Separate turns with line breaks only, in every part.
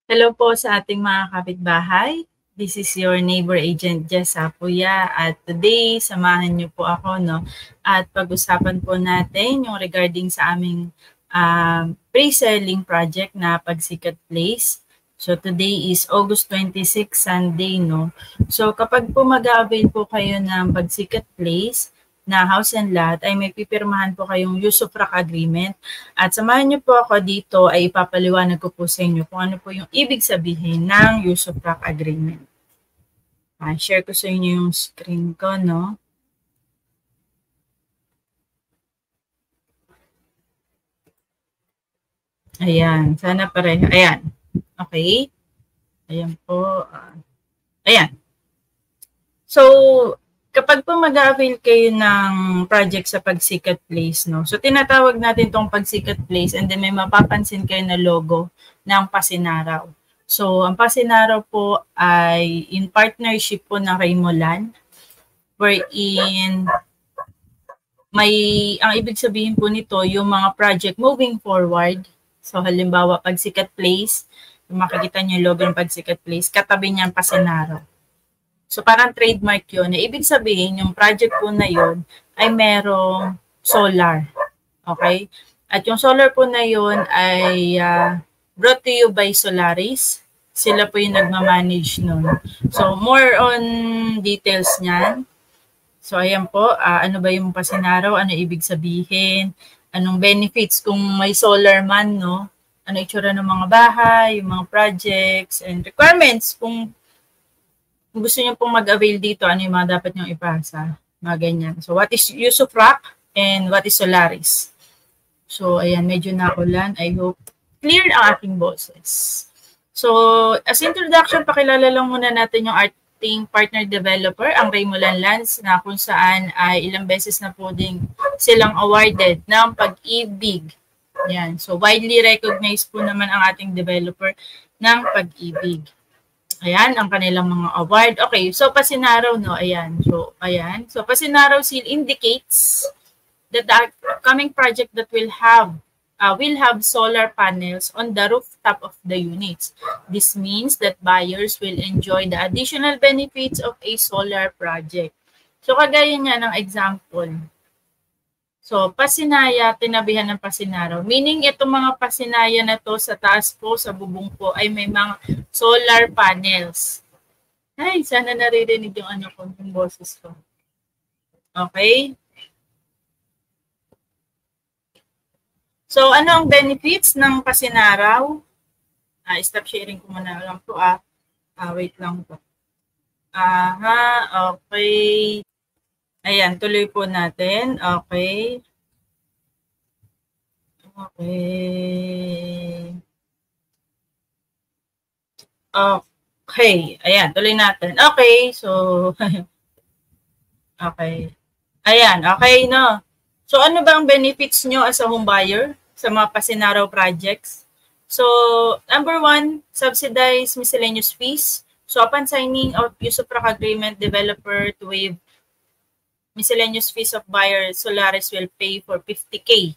Hello po sa ating mga kapitbahay. This is your neighbor agent Jess Apuya at today samahan niyo po ako at pag-usapan po natin yung regarding sa aming pre-selling project na Pagsikat Place. So today is August 26, Sunday So kapag po mag-avail po kayo ng Pagsikat Place na house and lot ay may pipirmahan po kayong use of rock agreement. At samahan niyo po ako dito ay ipapaliwanag ko po sa inyo kung ano po yung ibig sabihin ng use of rock agreement. Share ko sa inyo yung screen ko, Ayan, sana pareho. Ayan. Okay. Ayan po. Ayan. So, kapag po mag-avail kayo ng project sa Pagsikat Place, so tinatawag natin tong Pagsikat Place and then may mapapansin kayo na logo ng Pasinaraw. So, ang Pasinaraw po ay in partnership po ng Raymoland, wherein ang ibig sabihin po nito, yung mga project moving forward. So, halimbawa, Pagsikat Place, makikita niyo yung logo ng Pagsikat Place, katabi niya ang Pasinaraw. So, parang trademark yun. Ibig sabihin, yung project po na yun ay merong solar. Okay? At yung solar po na yun ay brought to you by Solaris. Sila po yung nagmamanage nun. So, more on details niyan. So, ayan po. Ano ba yung Pasinaraw? Ano ibig sabihin? Anong benefits kung may solar man, Ano itsura ng mga bahay, yung mga projects, and requirements kung gusto niyo pong mag-avail dito, ano yung mga dapat niyong ipasa, mga ganyan. So, what is use of rock and what is Solaris? So, ayan, medyo nakulan. I hope clear ang aking boses. So, as introduction, pakilala lang muna natin yung ating partner developer, ang Raymoland Lands, na kung saan ay ilang beses na po din silang awarded ng Pag-ibig. Yan. So, widely recognized po naman ang ating developer ng Pag-ibig. Ayan, ang kanilang mga award. Okay, so Pasinaraw, ayan. So, ayan. So, Pasinaraw seal indicates that the upcoming project that will have solar panels on the rooftop of the units. This means that buyers will enjoy the additional benefits of a solar project. So, kagaya nga ng example. So, Pasinaya, tinabihan ng Pasinaraw. Meaning, itong mga Pasinaya na to sa taas po, sa bubong po, ay may mga solar panels. Ay, sana naririnig yung yung boses ko. Okay? So, ano ang benefits ng Pasinaraw? Stop sharing ko muna lang po. Wait lang po. Okay. Ayan, tuloy po natin. Okay. Okay. Okay. Ayan, tuloy natin. Okay, so okay. Ayan, okay, So, ano ba ang benefits nyo as a home buyer sa mga Pasinaraw projects? So, number 1, subsidized miscellaneous fees. So, upon signing of use of rock agreement, developer to waive miscellaneous fees of buyer, Solaris will pay for 50K.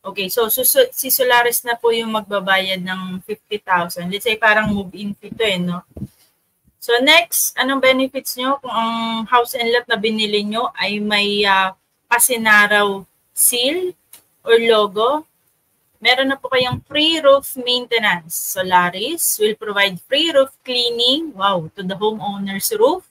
Okay, so si Solaris na po yung magbabayad ng 50,000. Let's say parang move-in fee to So next, anong benefits nyo? Kung ang house and lot na binili nyo ay may Pasinaraw seal or logo, meron na po kayong free roof maintenance. Solaris will provide free roof cleaning, to the homeowner's roof.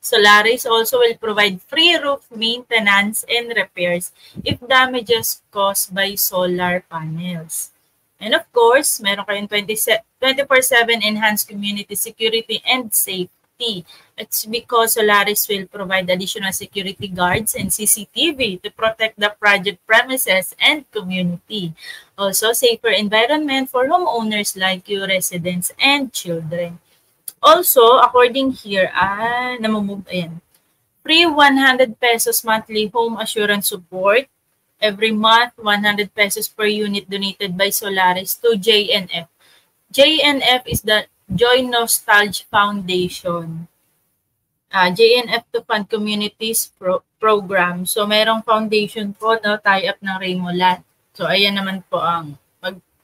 Solaris also will provide free roof maintenance and repairs if damages caused by solar panels. And of course, meron kayong 24/7 enhanced community security and safety. It's because Solaris will provide additional security guards and CCTV to protect the project premises and community. Also, safer environment for homeowners like you, residents, and children. Also, according here, free 100 pesos monthly home assurance support. Every month, 100 pesos per unit donated by Solaris to JNF. JNF is the Joy Nostalgia Foundation. JNF to fund communities program. So, merong foundation po, tie-up ng Raymoland. So, ayan naman po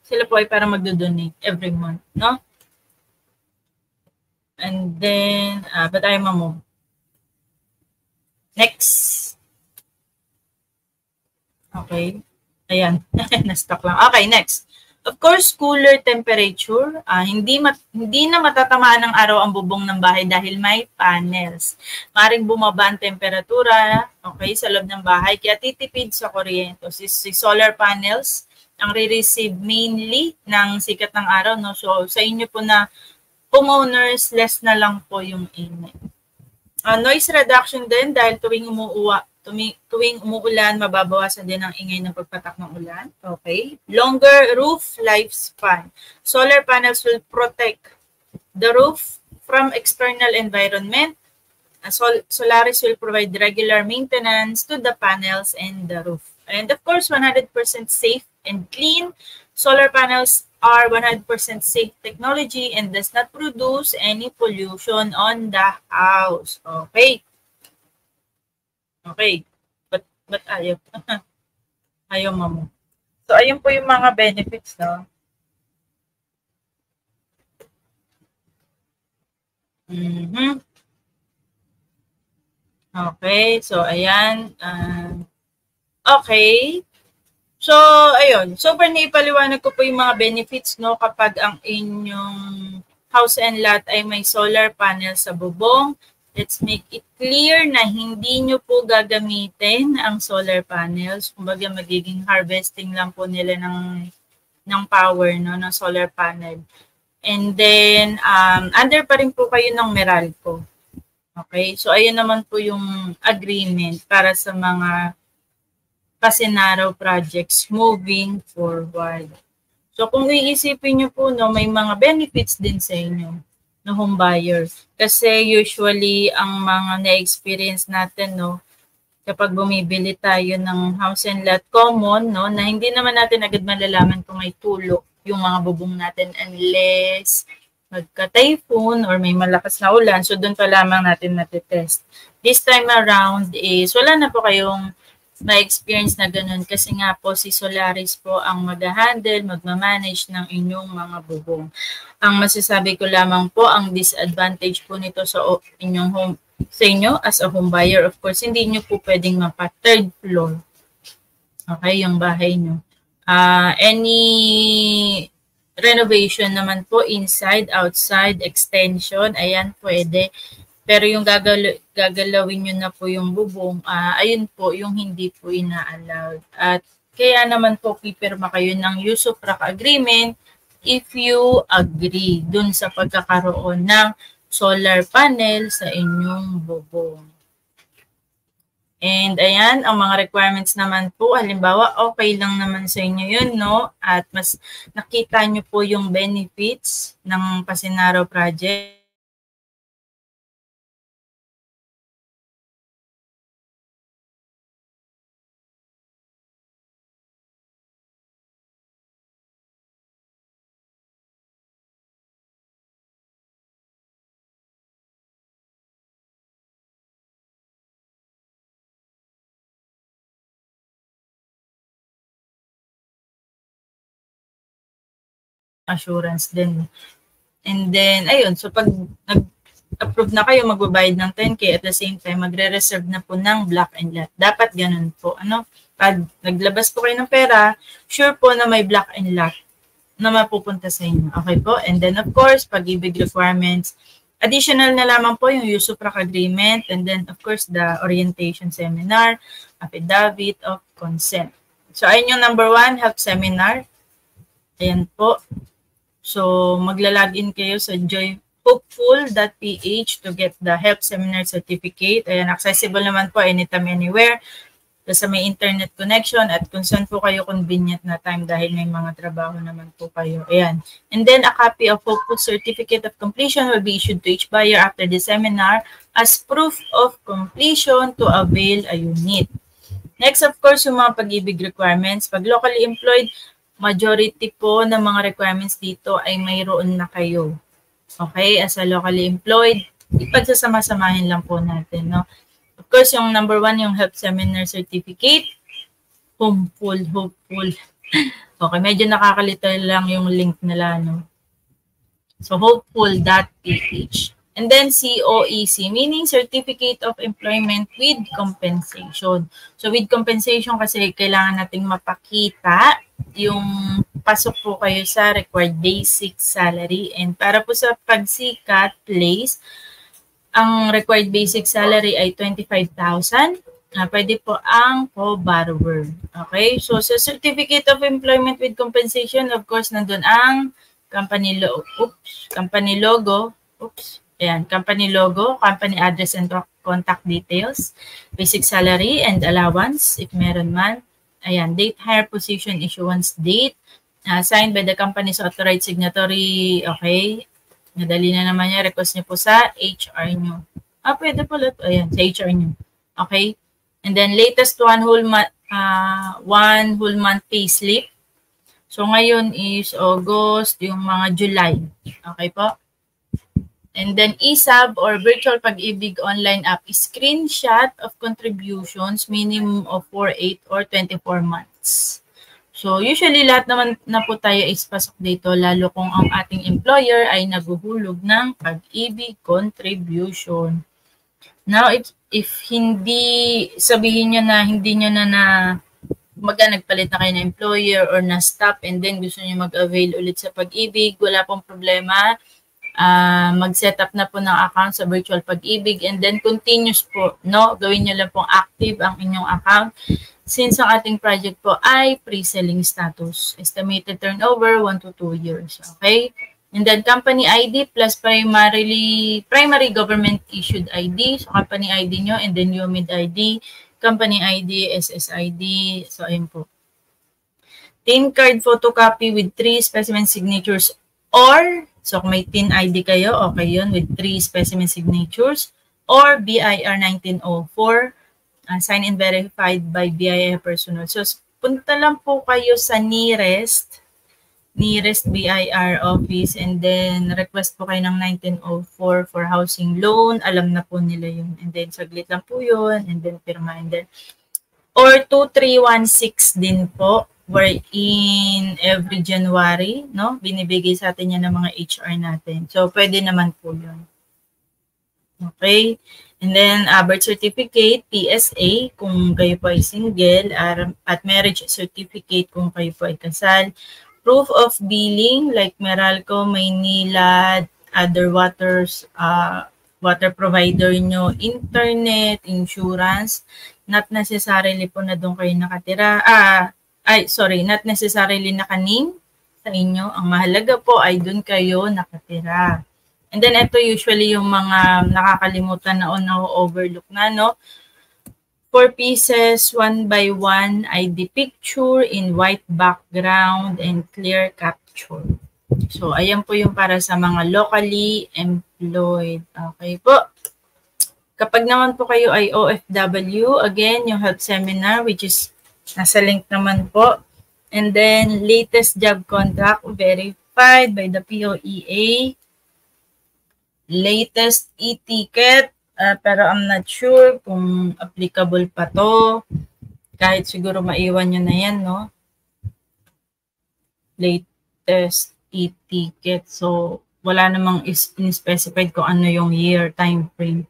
sila po ay para magdodonate every month, And then, ba't tayo mamove? Next. Okay. Ayan. Na-stuck lang. Okay, next. Of course, cooler temperature. Hindi na matatamaan ng araw ang bubong ng bahay dahil may panels. Maring bumaba ang temperatura, okay, sa loob ng bahay, kaya titipid sa kuryente. Si solar panels ang re-receive mainly ng sikat ng araw, no? So, sa inyo po na homeowners, less na lang po yung init. Noise reduction din dahil tuwing umuulan, mababawasan din ang ingay ng pagpatak ng ulan. Okay. Longer roof lifespan. Solar panels will protect the roof from external environment. Solaris will provide regular maintenance to the panels and the roof. And of course, 100% safe and clean. Solar panels are 100% safe technology and does not produce any pollution on the house. Okay. Okay. But ayaw. Ayaw mo. So, ayun po yung mga benefits, no? Okay. So, ayan. Okay. So, ayun. So, naipaliwanag ko po yung mga benefits, no? Kapag ang inyong house and lot ay may solar panel sa bubong. Let's make it clear na hindi nyo po gagamitin ang solar panels. Kumbaga magiging harvesting lang po nila ng power, no, ng solar panel. And then, under pa rin po kayo ng Meralco. Okay? So, ayun naman po yung agreement para sa mga Pasenaro projects moving forward. So, kung iisipin nyo po, no, may mga benefits din sa inyo na home buyer. Kasi usually, ang mga na-experience natin, no, kapag bumibili tayo ng house and lot common, no, na hindi naman natin agad malalaman kung may tulo yung mga bubong natin unless magka-typhoon or may malakas na ulan. So, doon pa lamang natin natitest. This time around is, wala na po kayong ma-experience na ganun kasi nga po si Solaris po ang mag-handle, magmamanage ng inyong mga bubong. Ang masasabi ko lamang po, ang disadvantage po nito sa inyong home, sa inyo as a home buyer, of course, hindi nyo po pwedeng mapa third floor. Okay, yung bahay nyo. Any renovation naman po, inside, outside, extension, ayan, pwede. Pero yung gagalawin nyo na po yung bubong, ayun po, yung hindi po ina-allowed. At kaya naman po, pipirma kayo ng use of rock agreement if you agree dun sa pagkakaroon ng solar panel sa inyong bubong. And ayan, ang mga requirements naman po, halimbawa, okay lang naman sa inyo yun, no? At mas nakita nyo po yung benefits ng Pasenaro project. Assurance din. And then, ayun, so pag nag-approve na kayo, magbabayad ng 10K at the same time, magre-reserve na po ng block and lot. Dapat ganun po. Ano? Pag naglabas po kayo ng pera, sure po na may block and lot na mapupunta sa inyo. Okay po? And then, of course, pag-ibig requirements, additional na lamang po yung use of rock agreement and then, of course, the orientation seminar, affidavit of consent. So, ayun yung number 1, health seminar. Ayan po. So, magla-login kayo sa joyhopeful.ph to get the health seminar certificate. Ayan, accessible naman po anytime, anywhere. Basta may internet connection at kung saan po kayo convenient na time dahil may mga trabaho naman po kayo. Ayan. And then, a copy of Hopeful Certificate of Completion will be issued to each buyer after the seminar as proof of completion to avail a unit. Next, of course, yung mga pag-ibig requirements. Pag locally employed, majority po ng mga requirements dito ay mayroon na kayo. Okay? As a locally employed, ipagsasama-samahin lang po natin, no? Of course, yung number 1, yung health seminar certificate. Hopeful. Okay, medyo nakakalito lang yung link nila, no? So, hopeful.ph. And then COEC, meaning Certificate of Employment with Compensation. So with compensation kasi kailangan nating mapakita yung pasok po kayo sa required basic salary. And para po sa pagsikat place, ang required basic salary ay 25,000. Pwede po ang co-borrower. Okay? So sa Certificate of Employment with Compensation, of course, nandun ang company logo. Ayan, company logo, company address and contact details, basic salary and allowance, if meron man. Ayan, date, hire, position, issuance date, signed by the company's authorized signatory. Okay, nadali na naman niya. Request niyo po sa HR niyo. Pwede po ulit. Ayan, sa HR niyo. Okay, and then latest one whole month pay slip. So ngayon is August, yung mga July. Okay po. And then ESAB or Virtual Pag-ibig online app is screenshot of contributions minimum of 4, 8, or 24 months. So usually lahat naman na po tayo is pasok dito lalo kung ang ating employer ay naguhulog ng pag-ibig contribution. Now if hindi sabihin nyo na hindi nyo na nagpalit na kayo ng employer or na-stop and then gusto nyo mag-avail ulit sa pag-ibig, wala pong problema. Mag-set up na po ng account sa Virtual Pag-ibig and then continuous po, no? Gawin nyo lang pong active ang inyong account since ang ating project po ay pre-selling status. Estimated turnover 1 to 2 years, okay? And then company ID plus primary government issued ID, so company ID nyo and then UMID ID, company ID, SSID, so ayun po. TIN card photocopy with 3 specimen signatures or so kung may TIN ID kayo, okay yun, with 3 specimen signatures, or BIR 1904, signed and verified by BIR personnel. So, punta lang po kayo sa nearest BIR office and then request po kayo ng 1904 for housing loan. Alam na po nila yun. And then, saglit lang po yun. And then, pirma. And then, or 2316 din po. Wherein every January, no, binibigay sa atin yan ng mga HR natin. So, pwede naman po yun. Okay? And then, birth certificate, PSA, kung kayo po ay single, at marriage certificate kung kayo po ay kasal. Proof of billing, like Meralco, Maynila, other water provider nyo, internet, insurance, not necessarily po na doon kayo nakatira. Not necessarily naka-name sa inyo. Ang mahalaga po ay doon kayo nakatira. And then ito usually yung mga nakakalimutan na o na-overlook na, no? 4 pieces, 1 by 1 ID picture in white background and clear capture. So, ayan po yung para sa mga locally employed. Okay po. Kapag naman po kayo ay OFW, again, yung health seminar, which is nasa link naman po. And then, latest job contract verified by the POEA. Latest e-ticket. Pero I'm not sure kung applicable pa to. Kahit siguro maiwan nyo na yan, no? Latest e-ticket. So, wala namang in-specified kung ano yung year, time frame.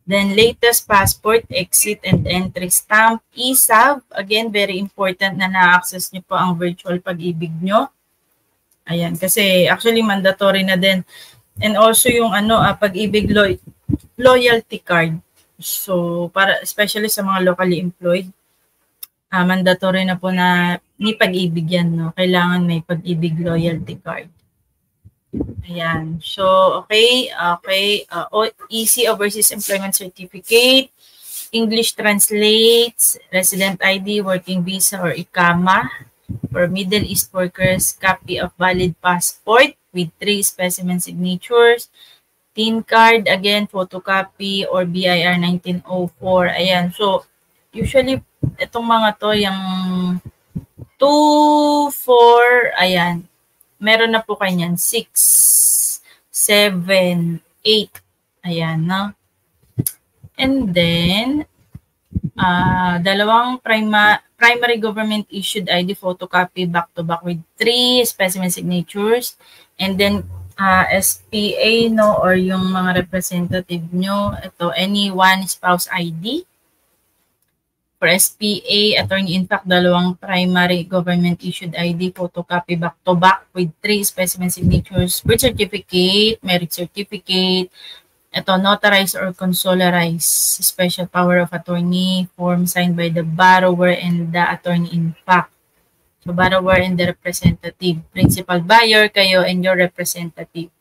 Then, latest passport, exit and entry stamp, ESAB. Again, very important na na-access nyo po ang Virtual Pag-ibig nyo. Ayan, kasi actually mandatory na din. And also yung Pag-ibig loyalty card. So, para especially sa mga locally employed, mandatory na po na ni Pag-ibig yan, no? Kailangan may Pag-ibig loyalty card. Ayan. So, okay. EC Overseas Employment Certificate, English translates, resident ID, working visa or ICAMA for Middle East workers, copy of valid passport with 3 specimen signatures, TIN card, again, photocopy or BIR 1904. Ayan. So, usually, itong mga to, yung 2, 4, ayan. Meron na po kanyan 6, 7, 8. Ayan, no? And then, dalawang primary government issued ID photocopy back-to-back with 3 specimen signatures. And then, SPA, no, or yung mga representative nyo. Ito, any one spouse ID. For SPA, attorney, in fact, dalawang primary government-issued ID, photocopy back-to-back with 3 specimen signatures, birth certificate, marriage certificate, ito, notarized or consularized special power of attorney, form signed by the borrower and the attorney in fact. So, borrower and the representative. Principal buyer, kayo and your representative.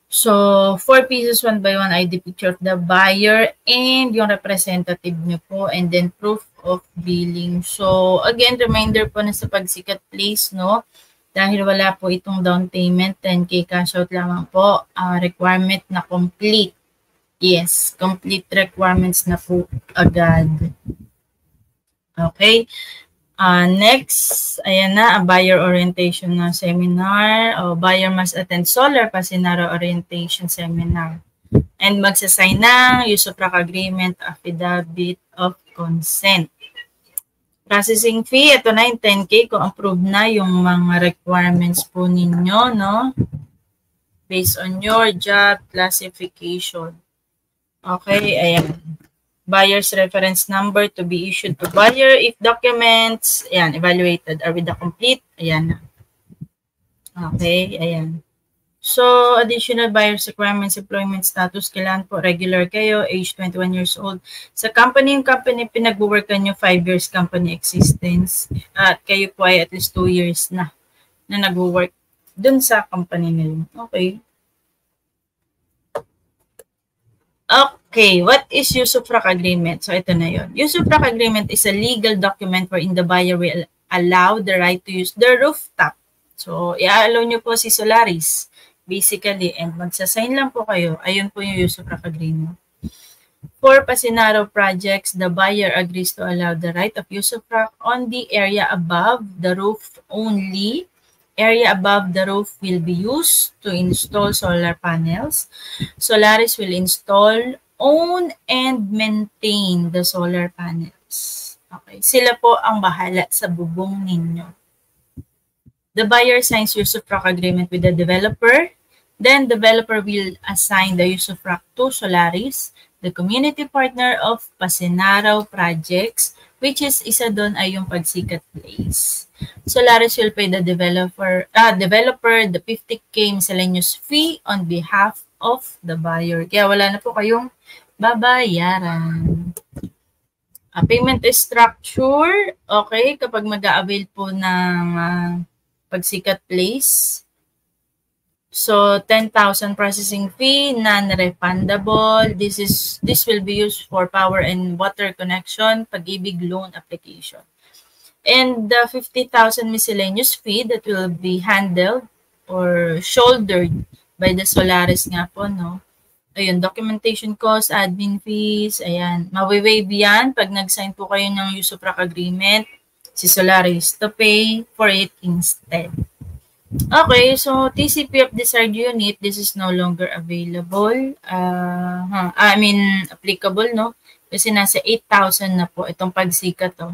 So, 4 pieces, 1 by 1 ID picture of the buyer and yung representative nyo po, and then proof of billing. So, again, reminder po na sa Pagsikat Place, no? Dahil wala po itong down payment, 10K cash out lamang po, requirement na complete. Yes, complete requirements na po agad. Okay. Next, ayan na, a buyer orientation na seminar. Buyer must attend solar pasinaro orientation seminar. And magsasign ng use of agreement, affidavit of consent. Processing fee, ito na yung 10K kung approved na yung mga requirements po ninyo, no? Based on your job classification. Okay, ayan. Buyer's reference number to be issued to buyer if documents, ayan, evaluated are with the complete, ayan na. Okay, ayan. So, additional buyer's requirements, employment status, kailangan po regular kayo, age 21 years old. Sa company, yung company pinag-workan nyo 5 years company existence at kayo po ay at least 2 years na nag-work dun sa company nila. Okay. Okay, what is usufruct agreement? So, ito na yun. Usufruct agreement is a legal document wherein the buyer will allow the right to use the rooftop. So, i-allow nyo po si Solaris, basically, and magsasign lang po kayo. Ayun po yung usufruct agreement. For Pasinaro projects, the buyer agrees to allow the right of usufruct on the area above the roof only. Area above the roof will be used to install solar panels. Solaris will install, own, and maintain the solar panels. Okay, sila po ang bahala sa bubong ninyo. The buyer signs usufruct agreement with the developer. Then, developer will assign the usufruct to Solaris, the community partner of Pasinaro projects, which is isa doon ay yung Pagsikat Place. Solaris will pay the developer the 50K miscellaneous fee on behalf of the buyer. Kaya wala na po kayong babayaran. Payment structure, okay, kapag mag-a-avail po ng Pagsikat Place. So, 10,000 processing fee, non-refundable. This will be used for power and water connection, Pag-ibig loan application. And the 50,000 miscellaneous fee that will be handled or shouldered by the Solaris nga po, no? Ayun, documentation cost, admin fees, ayan. Mawi-waive yan pag nag-sign po kayo ng usufruct agreement, si Solaris to pay for it instead. Okay, so TCP of desired unit, this is no longer available. Applicable, no? Kasi nasa 8,000 na po itong Pagsikat, to.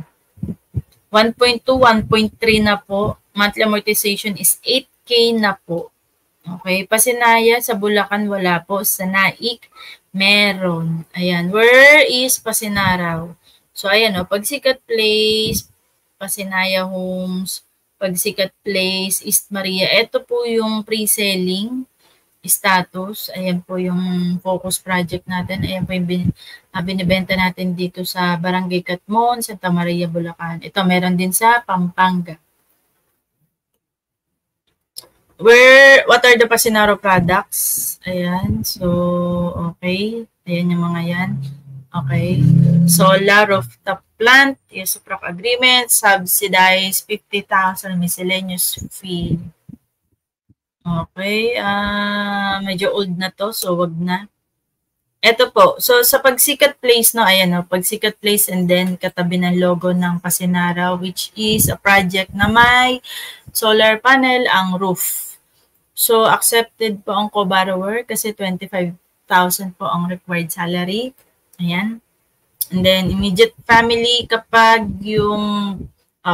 1.2, 1.3 na po. Monthly amortization is 8K na po. Okay, Pasinaya sa Bulacan wala po. Sa Naik, meron. Ayan, where is Pasinaraw? So, ayan o, Pagsikat Place, Pasinaya Homes, Pagsikat Place, East Maria. Ito po yung pre-selling status. Ayan po yung focus project natin. Ayan po yung binibenta natin dito sa Barangay Catmon, Santa Maria, Bulacan. Ito meron din sa Pampanga. What are the Pasinaro products? Ayan. So, okay. Ayan yung mga yan. Okay. Solar rooftop plant, usufruct agreement, subsidized 50,000 miscellaneous fee. Okay. Medyo old na to, so wag na. Ito po. So, sa Pagsikat Place, no, ayan, no, Pagsikat Place and then katabi ng logo ng Pasinara, which is a project na may solar panel ang roof. So, accepted po ang co-borrower kasi 25,000 po ang required salary. Ayan. And then, immediate family kapag yung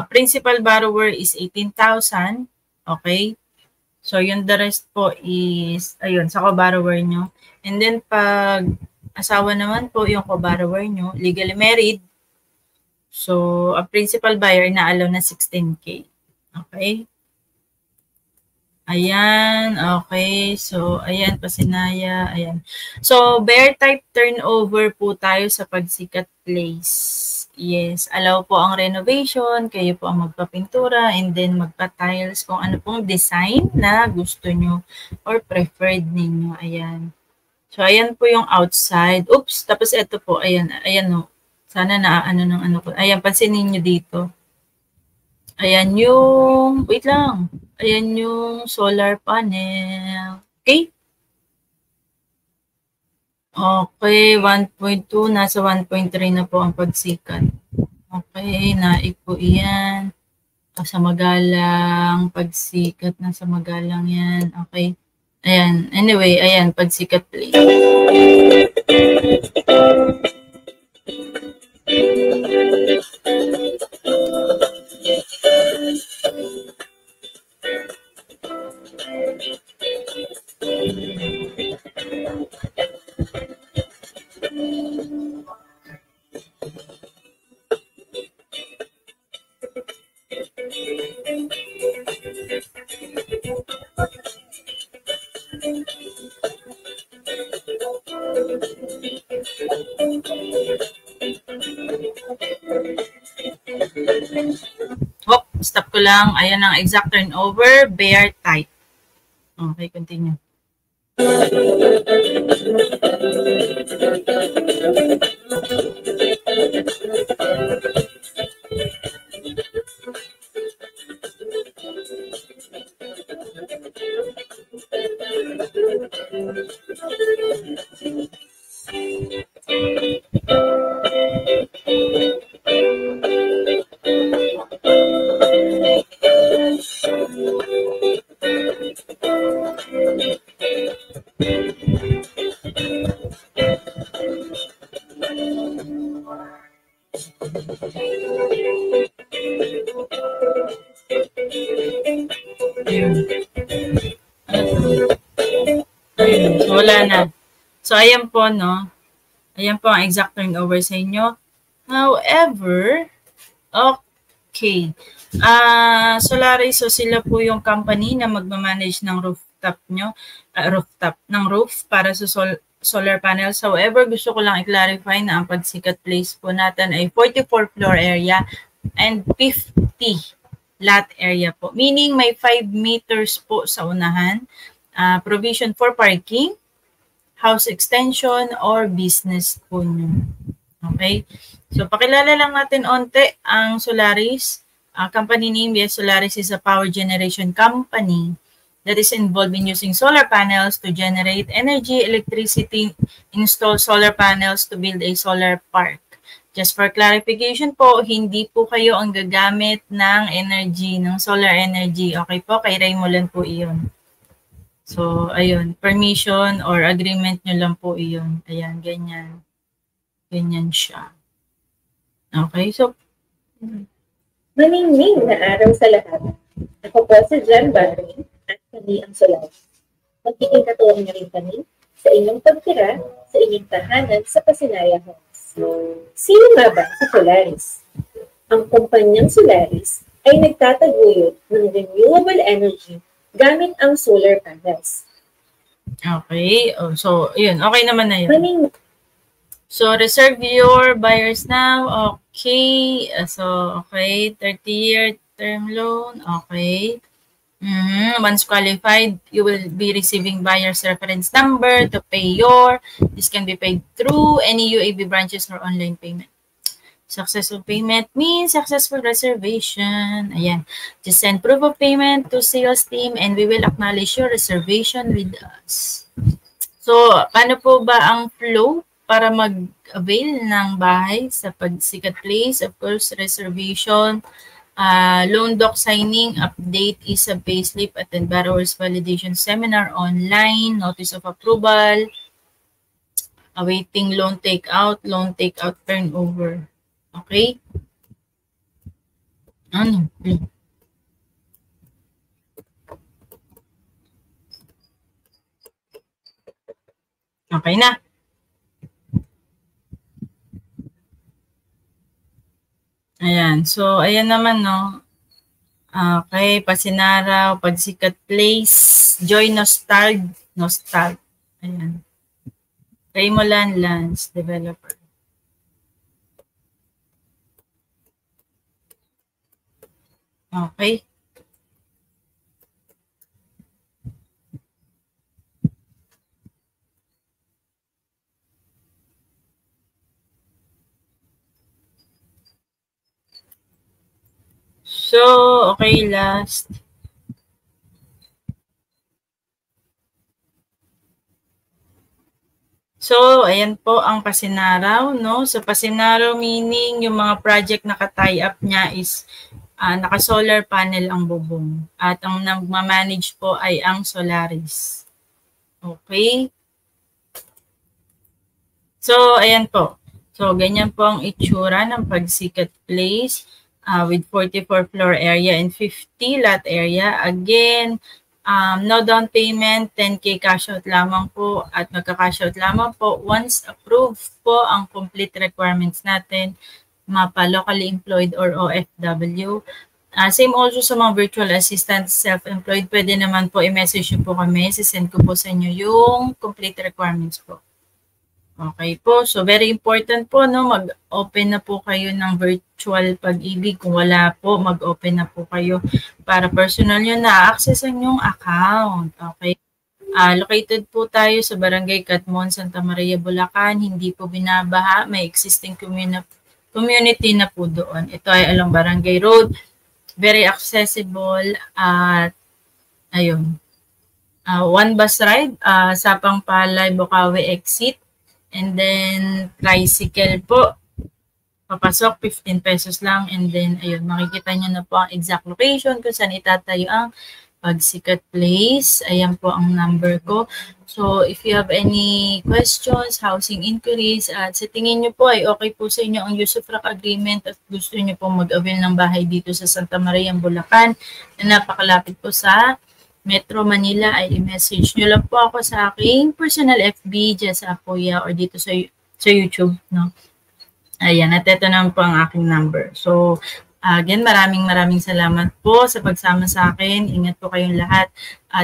principal borrower is 18,000. Okay. So, yung the rest po is, ayun, sa co-borrower nyo. And then, pag asawa naman po yung co-borrower nyo, legally married, so, a principal buyer na allow na 16K. Okay? Ayan, okay. So, ayan, pasinaya, ayan. So, bear type turnover po tayo sa Pagsikat Place. Yes, allow po ang renovation, kayo po ang magpapintura, and then magpa-tiles kung ano pong design na gusto nyo or preferred ninyo. Ayan. So, ayan po yung outside. Oops, tapos ito po, ayan, ayan no. Sana na ano ng ano ko. Ayan, pansinin nyo dito. Ayan yung, wait lang. Ayan yung solar panel. Okay? Okay, 1.2. Nasa 1.3 na po ang pagsikat. Okay, naik po iyan. Sa magalang pagsikat. Nasa magalang yan. Okay. Ayan. Anyway, ayan. Pagsikat please. Oh, stop ko lang. Ayan ang exact turnover. Bear type. Okay, continue. Ayun. So, wala na. So, ayan po, no? Ayan po ang exact turnover sa inyo. However, okay. Solaris, so sila po yung company na magmamanage ng rooftop nyo, ng roof para sa solar panels. However, gusto ko lang i-clarify na ang Pagsikat Place po natin ay 44 floor area and 50 lot area po. Meaning may 5 meters po sa unahan. Provision for parking, house extension, or business po nyo. Okay? So, pakilala lang natin onte ang Solaris. Company name, yes, Solaris is a power generation company that is involved in using solar panels to generate energy, electricity, install solar panels to build a solar park. Just for clarification po, hindi po kayo ang gagamit ng energy, ng solar energy. Okay po, kay Raymulan po iyon. So, ayun, permission or agreement nyo lang po iyon. Ayan, ganyan. Ganyan siya. Okay, so...
Maningning na araw sa lahat. Ako po si Jen Barry at kami ang Solaris. Magiging katuwang niyo rin kami sa inyong pagtira sa inyong tahanan sa Pasinaya Homes. Sino nga ba si Solaris? Ang kumpanyang Solaris ay nagtataguyod ng renewable energy gamit ang solar panels.
Okay. Oh, so, yun. Okay naman na yun. So, reserve your buyers now. Okay. So, okay. 30-year term loan. Okay. Once qualified, you will be receiving buyer's reference number to pay your. This can be paid through any UAB branches or online payment. Successful payment means successful reservation. Ayan. Just send proof of payment to sales team and we will acknowledge your reservation with us. So, paano po ba ang flow para mag-avail ng bahay sa Pagsikat Place? Of course, reservation, loan doc signing, update, ISA payslip, attend borrower's validation seminar online, notice of approval, awaiting loan takeout turnover. Okay? Ano? Okay na. Ayan. So, ayan naman, no. Okay, Pasinaraw, Pagsikat Place, Joy Nostalg. Ayan. Raymolan Lands Developer. Okay. So, okay, last. So, ayan po ang Pasinaraw, no? So, Pasinaraw meaning yung mga project na ka-tie up niya is naka-solar panel ang bubong. At ang nagmamanage po ay ang Solaris. Okay? So, ayan po. So, ganyan po ang itsura ng Pagsikat Place with 44 floor area and 50 lot area. Again, no down payment, 10K cash out lamang po at magka-cash out lamang po once approved po ang complete requirements natin, MAPA, locally employed or OFW. Same also sa mga virtual assistants, self-employed, pwede naman po i-message nyo po kami, sisend ko po sa inyo yung complete requirements po. Okay po, so very important po, no, mag-open na po kayo ng virtual pag-ibig. Kung wala po, mag-open na po kayo para personal nyo na-access ang yung account. Okay. Located po tayo sa Barangay Catmon, Santa Maria, Bulacan. Hindi po binabaha. May existing community na po doon. Ito ay along Barangay Road. Very accessible at ayun. One bus ride, Sapang Palay, Bukawi exit. And then, tricycle po. Papasok, 15 pesos lang. And then, ayun, makikita nyo na po ang exact location kung saan itatayo ang Pagsikat Place. Ayan po ang number ko. So, if you have any questions, housing inquiries, at sa tingin nyo po ay okay po sa inyo ang Usufruct Agreement at gusto nyo po mag-avail ng bahay dito sa Santa Maria, Bulacan, na napakalapit po sa Metro Manila, ay i-message nyo lang po ako sa aking personal FB dyan sa Apoya or dito sa YouTube, no? Ayan, at ito naman po ang aking number. So, again, maraming salamat po sa pagsama sa akin. Ingat po kayong lahat.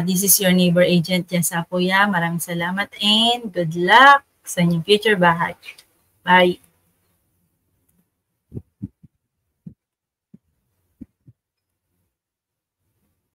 This is your neighbor agent dyan sa Apoya. Maraming salamat and good luck sa inyong future bahay. Bye!